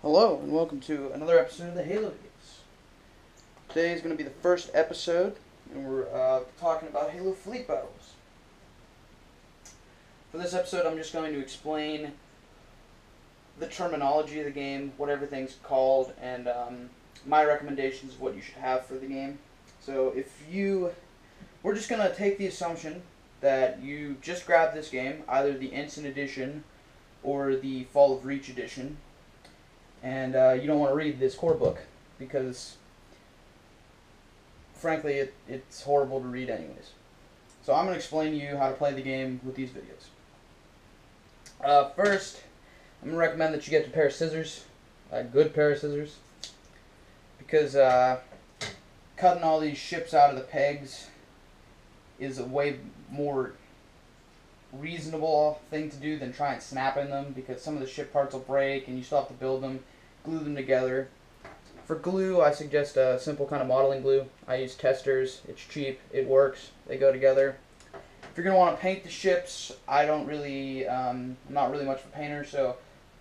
Hello, and welcome to another episode of the Halo Games. Today is going to be the first episode, and we're talking about Halo Fleet Battles. For this episode, I'm just going to explain the terminology of the game, what everything's called, and my recommendations of what you should have for the game. So we're just going to take the assumption that you just grabbed this game, either the Instant Edition or the Fall of Reach Edition, and you don't want to read this core book because, frankly, it's horrible to read anyways. So I'm going to explain to you how to play the game with these videos. First, I'm going to recommend that you get a pair of scissors, a good pair of scissors, because cutting all these ships out of the pegs is a way more reasonable thing to do than try and snapping them, because some of the ship parts will break and you still have to build them, glue them together. For glue, I suggest a simple kind of modeling glue. I use testers. It's cheap, it works, they go together. If you're going to want to paint the ships, I'm not really much of a painter, so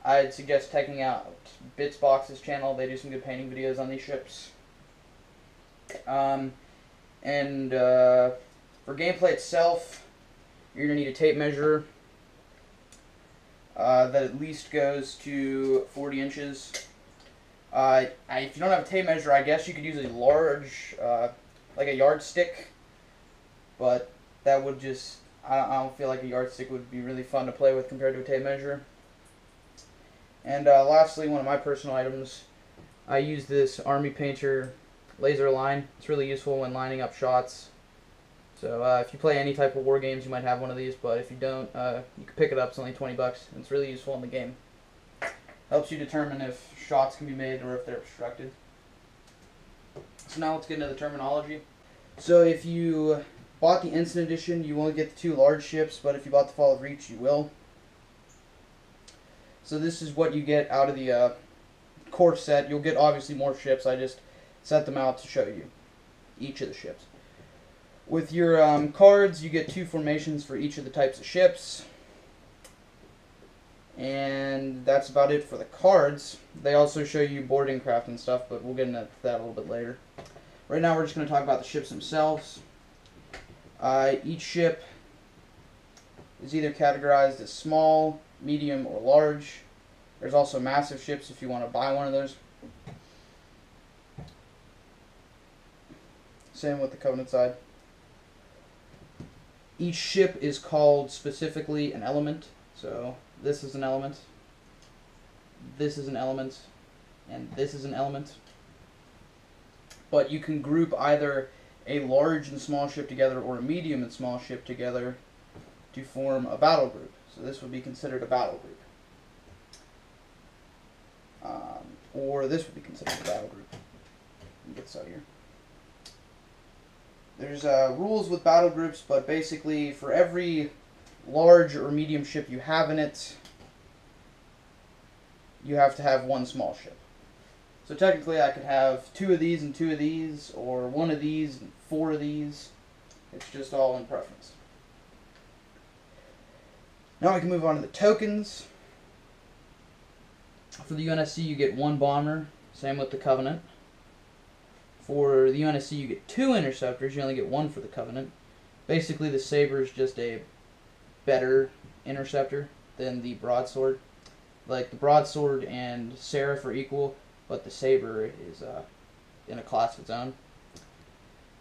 I'd suggest checking out Bitsbox's channel. They do some good painting videos on these ships. For gameplay itself, you're going to need a tape measure that at least goes to 40 inches. If you don't have a tape measure, I guess you could use a large, like a yardstick, but that would just, I don't feel like a yardstick would be really fun to play with compared to a tape measure. And lastly, one of my personal items, I use this Army Painter laser line. It's really useful when lining up shots. So if you play any type of war games, you might have one of these, but if you don't, you can pick it up. It's only 20 bucks, and it's really useful in the game. Helps you determine if shots can be made or if they're obstructed. So now let's get into the terminology. So if you bought the Instant Edition, you won't get the two large ships, but if you bought the Fall of Reach, you will. So this is what you get out of the core set. You'll get obviously more ships. I just set them out to show you each of the ships. With your cards, you get two formations for each of the types of ships. And that's about it for the cards. They also show you boarding craft and stuff, but we'll get into that a little bit later. Right now we're just going to talk about the ships themselves. Each ship is either categorized as small, medium, or large. There's also massive ships if you want to buy one of those. Same with the Covenant side. Each ship is called specifically an element. So this is an element, this is an element, and this is an element. But you can group either a large and small ship together or a medium and small ship together to form a battle group. So this would be considered a battle group. Or this would be considered a battle group. Let me get this out here. There's rules with battle groups, but basically for every large or medium ship you have in it, you have to have one small ship. So technically I could have two of these and two of these, or one of these and four of these. It's just all in preference. Now we can move on to the tokens. For the UNSC you get one bomber, same with the Covenant. For the UNSC you get two interceptors, you only get one for the Covenant. Basically the Saber is just a better interceptor than the broadsword. Like the broadsword and Seraph are equal, but the Saber is in a class of its own.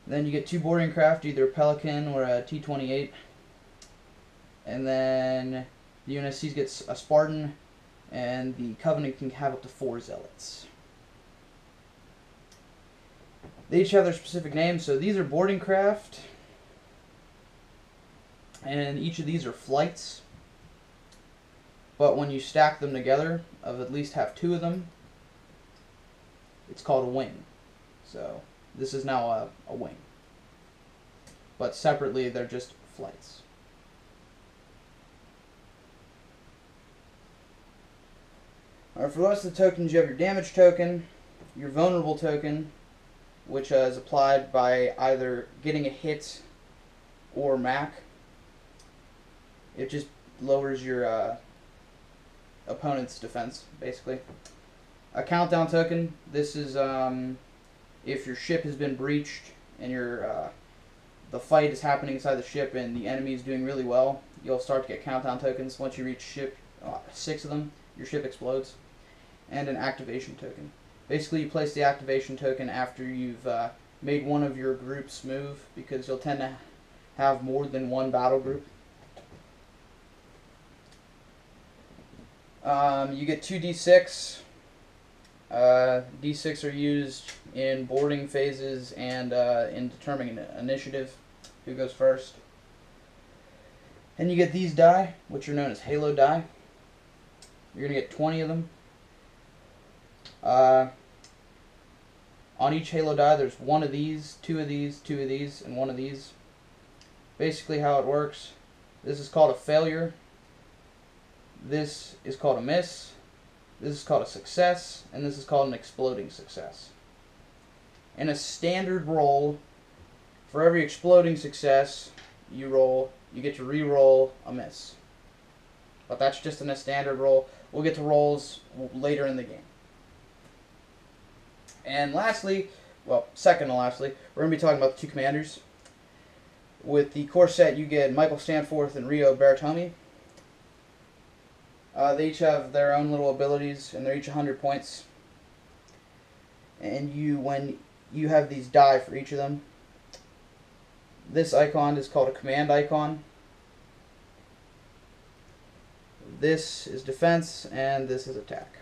Then you get two boarding craft, either a Pelican or a T-28. And then the UNSC gets a Spartan, and the Covenant can have up to 4 Zealots. They each have their specific names, so these are boarding craft, and each of these are flights. But when you stack them together, of at least have 2 of them, it's called a wing. So this is now a wing. But separately, they're just flights. Alright, for the rest of the tokens, you have your damage token, your vulnerable token, which is applied by either getting a hit or MAC. It just lowers your opponent's defense, basically. A countdown token. This is if your ship has been breached and the fight is happening inside the ship and the enemy is doing really well, you'll start to get countdown tokens. Once you reach ship 6 of them, your ship explodes. And an activation token. Basically, you place the activation token after you've made one of your groups move, because you'll tend to have more than one battle group. You get 2d6. D6 are used in boarding phases and in determining initiative, who goes first. And you get these die, which are known as halo die. You're going to get 20 of them. On each halo die, there's one of these, two of these, two of these, and one of these. Basically how it works, this is called a failure. This is called a miss. This is called a success, and this is called an exploding success. In a standard roll, for every exploding success you roll, you get to re-roll a miss. But that's just in a standard roll. We'll get to rolls later in the game. And lastly, well, second to lastly, we're going to be talking about the two commanders. With the core set, you get Michael Stanforth and Rio Beratomi. They each have their own little abilities, and they're each 100 points. And when you have these die for each of them, this icon is called a command icon. This is defense, and this is attack.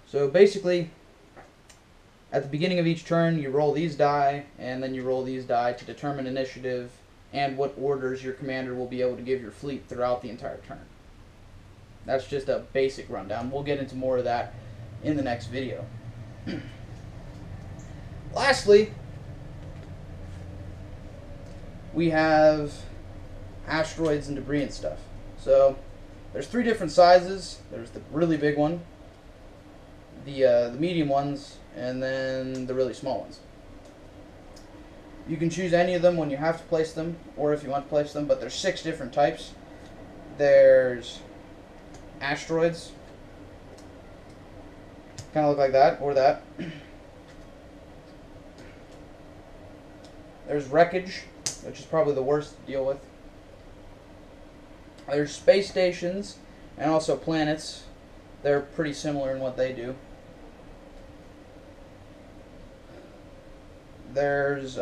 So basically, at the beginning of each turn, you roll these die, and then you roll these die to determine initiative and what orders your commander will be able to give your fleet throughout the entire turn. That's just a basic rundown. We'll get into more of that in the next video. Lastly, we have asteroids and debris and stuff. So there's 3 different sizes. There's the really big one, the medium ones, and then the really small ones. You can choose any of them when you have to place them, or if you want to place them, but there's 6 different types. There's asteroids, kind of look like that, or that. There's wreckage, which is probably the worst to deal with. There's space stations, and also planets. They're pretty similar in what they do. There's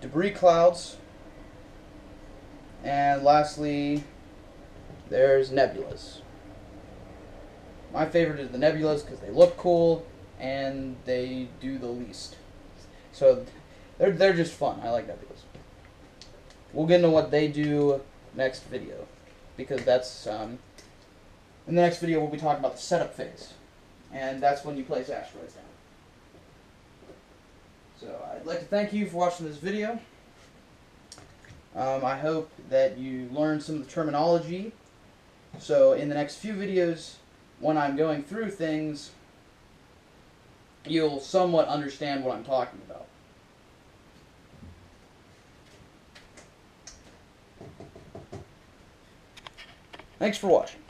debris clouds, and lastly, there's nebulas. My favorite is the nebulas because they look cool and they do the least. So they're just fun. I like nebulas. We'll get into what they do next video, because that's in the next video we'll be talking about the setup phase, and that's when you place asteroids down. So I'd like to thank you for watching this video. I hope that you learned some of the terminology. So in the next few videos, when I'm going through things, you'll somewhat understand what I'm talking about. Thanks for watching.